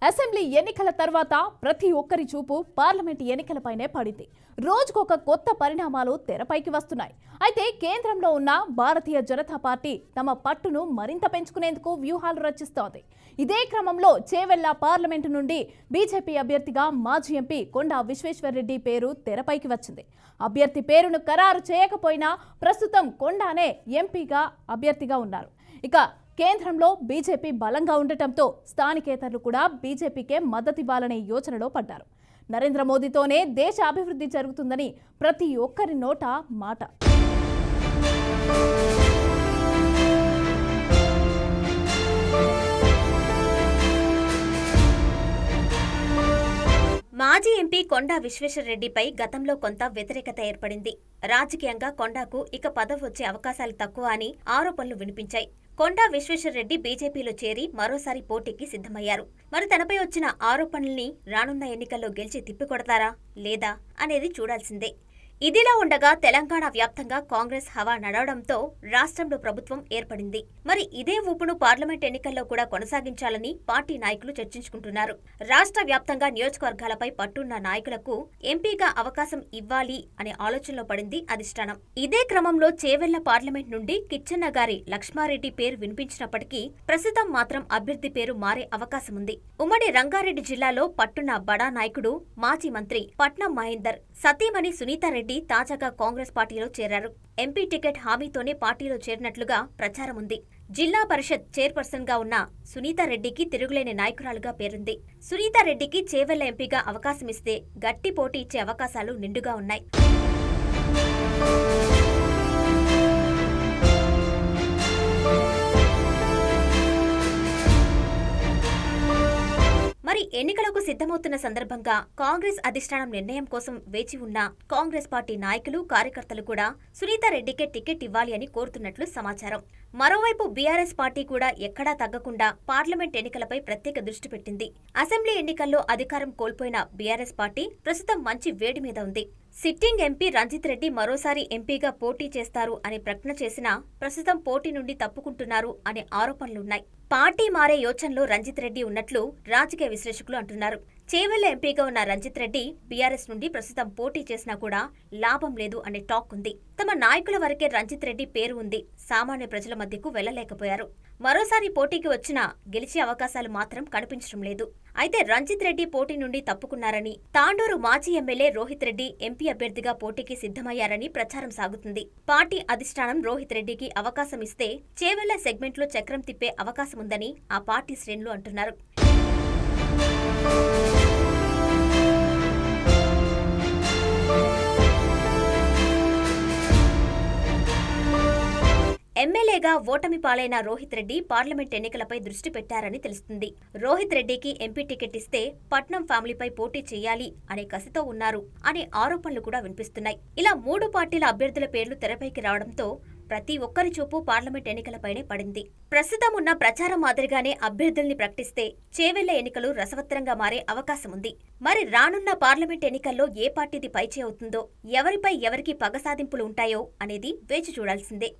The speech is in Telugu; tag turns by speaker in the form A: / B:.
A: అసెంబ్లీ ఎన్నికల తర్వాత ప్రతి ఒక్కరి చూపు పార్లమెంట్ ఎన్నికలపైనే పడింది. రోజుకొక కొత్త పరిణామాలు తెరపైకి వస్తున్నాయి. అయితే కేంద్రంలో ఉన్న భారతీయ జనతా పార్టీ తమ పట్టును మరింత పెంచుకునేందుకు వ్యూహాలు రచిస్తోంది. ఇదే క్రమంలో చేవెళ్ల పార్లమెంటు నుండి బీజేపీ అభ్యర్థిగా మాజీ ఎంపీ కొండా విశ్వేశ్వరరెడ్డి పేరు తెరపైకి వచ్చింది. అభ్యర్థి పేరును ఖరారు చేయకపోయినా ప్రస్తుతం కొండానే ఎంపీగా అభ్యర్థిగా ఉన్నారు. ఇక కేంద్రంలో బీజేపీ బలంగా ఉండటంతో స్థానికేతరులు కూడా బీజేపీకే మద్దతివ్వాలనే యోచనలో పడ్డారు. నరేంద్ర మోదీతోనే దేశ అభివృద్ధి జరుగుతుందని ప్రతి ఒక్కరి నోట మాట.
B: మాజీ ఎంపీ కొండా విశ్వేశ్వరరెడ్డిపై గతంలో కొంత వ్యతిరేకత ఏర్పడింది. రాజకీయంగా కొండాకు ఇక పదవి వచ్చే అవకాశాలు తక్కువ అని ఆరోపణలు వినిపించాయి. కొండా విశ్వేశ్వరరెడ్డి బీజేపీలో చేరి మరోసారి పోటీకి సిద్ధమయ్యారు. మరి తనపై వచ్చిన ఆరోపణల్ని రానున్న ఎన్నికల్లో గెలిచి తిప్పికొడతారా లేదా అనేది చూడాల్సిందే. ఇదిలా ఉండగా తెలంగాణ వ్యాప్తంగా కాంగ్రెస్ హవా నడవడంతో రాష్ట్రంలో ప్రభుత్వం ఏర్పడింది. మరి ఇదే ఊపును పార్లమెంట్ ఎన్నికల్లో కూడా కొనసాగించాలని పార్టీ నాయకులు చర్చించుకుంటున్నారు. రాష్ట్ర వ్యాప్తంగా నియోజకవర్గాలపై పట్టున్న నాయకులకు ఎంపీగా అవకాశం ఇవ్వాలి అనే ఆలోచనలో పడింది అధిష్టానం. ఇదే క్రమంలో చేవెళ్ల పార్లమెంట్ నుండి కిచ్చన్న గారి లక్ష్మారెడ్డి పేరు వినిపించినప్పటికీ ప్రస్తుతం మాత్రం అభ్యర్థి పేరు మారే అవకాశం ఉంది. ఉమ్మడి రంగారెడ్డి జిల్లాలో పట్టున్న బడా నాయకుడు మాజీ మంత్రి పట్నం మహేందర్ సతీమణి సునీతారెడ్డి తాజాగా కాంగ్రెస్ పార్టీలో చేరారు. ఎంపీ టికెట్ హామీతోనే పార్టీలో చేరినట్లుగా ప్రచారం ఉంది. జిల్లా పరిషత్ చైర్పర్సన్ గా ఉన్న సునీతారెడ్డికి తిరుగులేని నాయకురాలుగా పేరుంది. సునీతారెడ్డికి చేవెళ్ల ఎంపీగా అవకాశమిస్తే గట్టి పోటీ ఇచ్చే అవకాశాలు నిండుగా ఉన్నాయి. మరి ఎన్నికలకు సిద్ధమవుతున్న సందర్భంగా కాంగ్రెస్ అధిష్టానం నిర్ణయం కోసం వేచి ఉన్న కాంగ్రెస్ పార్టీ నాయకులు కార్యకర్తలు కూడా సునీతారెడ్డికే టికెట్ ఇవ్వాలి అని కోరుతున్నట్లు సమాచారం. మరోవైపు బీఆర్ఎస్ పార్టీ కూడా ఎక్కడా తగ్గకుండా పార్లమెంట్ ఎన్నికలపై ప్రత్యేక దృష్టి పెట్టింది. అసెంబ్లీ ఎన్నికల్లో అధికారం కోల్పోయిన బీఆర్ఎస్ పార్టీ ప్రస్తుతం మంచి వేడి మీద ఉంది. సిట్టింగ్ ఎంపీ రంజిత్ రెడ్డి మరోసారి ఎంపీగా పోటీ చేస్తారు అని ప్రకటన చేసినా ప్రస్తుతం పోటీ నుండి తప్పుకుంటున్నారు అనే ఆరోపణలున్నాయి. పార్టీ మారే యోచనలో రంజిత్ రెడ్డి ఉన్నట్లు రాజకీయ విశ్లేషకులు అంటున్నారు. చేవెళ్ల ఎంపీగా ఉన్న రంజిత్ రెడ్డి బీఆర్ఎస్ నుండి ప్రస్తుతం పోటీ చేసినా కూడా లాభం లేదు అనే టాక్ ఉంది. తమ నాయకుల వరకే రంజిత్ రెడ్డి పేరు ఉంది. సామాన్య ప్రజల మధ్యకు వెళ్లలేకపోయారు. మరోసారి పోటీకి వచ్చినా గెలిచే అవకాశాలు మాత్రం కనిపించడం లేదు. అయితే రంజిత్ రెడ్డి పోటీ నుండి తప్పుకున్నారని, తాండూరు మాజీ ఎమ్మెల్యే రోహిత్ రెడ్డి ఎంపీ అభ్యర్థిగా పోటీకి సిద్ధమయ్యారని ప్రచారం సాగుతుంది. పార్టీ అధిష్టానం రోహిత్ రెడ్డికి అవకాశం ఇస్తే చేవెళ్ల సెగ్మెంట్లో చక్రం తిప్పే అవకాశముందని ఆ పార్టీ శ్రేణులు అంటున్నారు. ఎమ్మెల్యేగా ఓటమి పాలైన రోహిత్ రెడ్డి పార్లమెంట్ ఎన్నికలపై దృష్టి పెట్టారని తెలుస్తుంది. రోహిత్ రెడ్డికి ఎంపీ టికెట్ ఇస్తే పట్నం ఫ్యామిలీపై పోటీ చేయాలి అనే కసితో ఉన్నారు అనే ఆరోపణలు కూడా వినిపిస్తున్నాయి. ఇలా మూడు పార్టీల అభ్యర్థుల పేర్లు తెరపైకి రావడంతో ప్రతి ఒక్కరి చూపు పార్లమెంట్ ఎన్నికలపైనే పడింది. ప్రస్తుతం ఉన్న ప్రచారం మాదిరిగానే అభ్యర్థుల్ని ప్రకటిస్తే చేవెళ్ల ఎన్నికలు రసవత్తరంగా మారే అవకాశం ఉంది. మరి రానున్న పార్లమెంట్ ఎన్నికల్లో ఏ పార్టీది పైచే అవుతుందో, ఎవరిపై ఎవరికి పగ సాధింపులు ఉంటాయో అనేది వేచి చూడాల్సిందే.